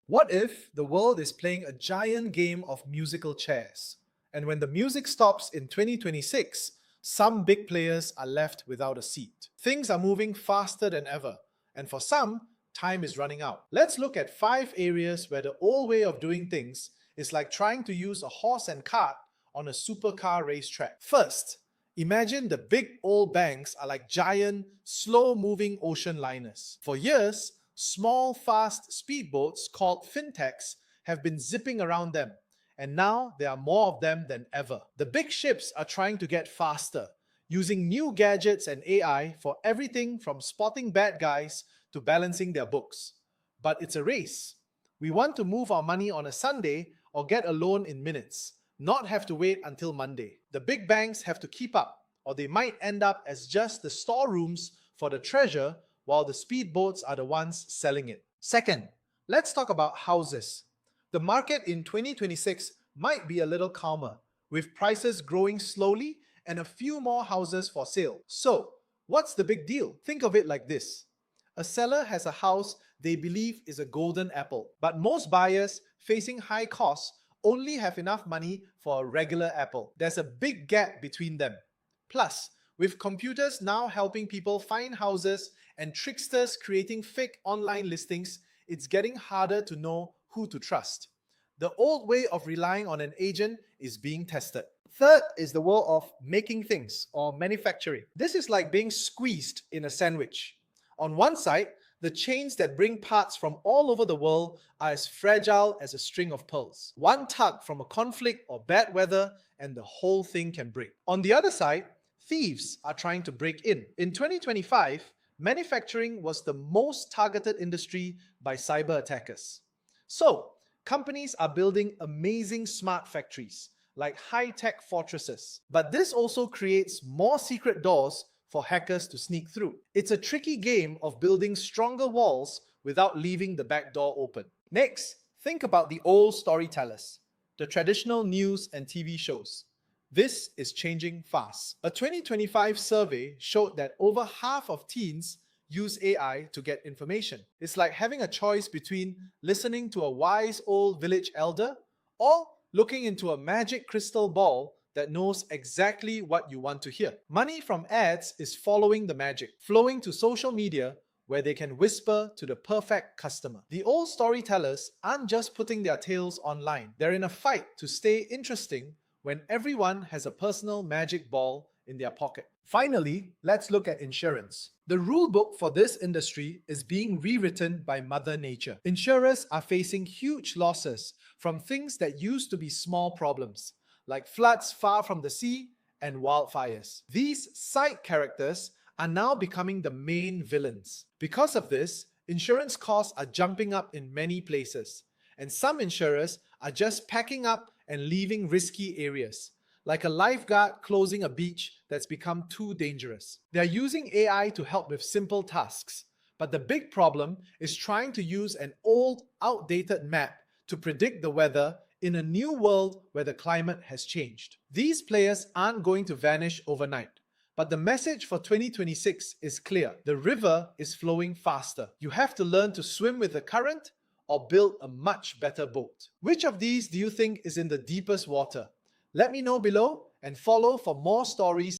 What if the world is playing a giant game of musical chairs? And when the music stops in 2026, some big players are left without a seat. Things are moving faster than ever, and for some, time is running out. Let's look at 5 areas where the old way of doing things is like trying to use a horse and cart on a supercar racetrack. First, imagine the big old banks are like giant, slow-moving ocean liners. For years, small, fast speedboats called fintechs have been zipping around them, and now there are more of them than ever. The big ships are trying to get faster, using new gadgets and AI for everything from spotting bad guys to balancing their books. But it's a race. We want to move our money on a Sunday or get a loan in minutes, not have to wait until Monday. The big banks have to keep up, or they might end up as just the storerooms for the treasure while the speedboats are the ones selling it. Second, let's talk about houses. The market in 2026 might be a little calmer, with prices growing slowly and a few more houses for sale. So, what's the big deal? Think of it like this. A seller has a house they believe is a golden apple, but most buyers facing high costs only have enough money for a regular apple. There's a big gap between them. Plus, with computers now helping people find houses and tricksters creating fake online listings, it's getting harder to know who to trust. The old way of relying on an agent is being tested. Third is the world of making things or manufacturing. This is like being squeezed in a sandwich. On one side, the chains that bring parts from all over the world are as fragile as a string of pearls. One tug from a conflict or bad weather and the whole thing can break. On the other side, thieves are trying to break in. In 2025, manufacturing was the most targeted industry by cyber attackers. So, companies are building amazing smart factories, like high-tech fortresses. But this also creates more secret doors for hackers to sneak through. It's a tricky game of building stronger walls without leaving the back door open. Next, think about the old storytellers, the traditional news and TV shows. This is changing fast. A 2025 survey showed that over half of teens use AI to get information. It's like having a choice between listening to a wise old village elder or looking into a magic crystal ball that knows exactly what you want to hear. Money from ads is following the magic, flowing to social media where they can whisper to the perfect customer. The old storytellers aren't just putting their tales online. They're in a fight to stay interesting when everyone has a personal magic ball in their pocket. Finally, let's look at insurance. The rulebook for this industry is being rewritten by Mother Nature. Insurers are facing huge losses from things that used to be small problems, like floods far from the sea and wildfires. These side characters are now becoming the main villains. Because of this, insurance costs are jumping up in many places, and some insurers are just packing up and leaving risky areas, like a lifeguard closing a beach that's become too dangerous. They're using AI to help with simple tasks, but the big problem is trying to use an old, outdated map to predict the weather in a new world where the climate has changed. These players aren't going to vanish overnight, but the message for 2026 is clear. The river is flowing faster. You have to learn to swim with the current or build a much better boat. Which of these do you think is in the deepest water? Let me know below and follow for more stories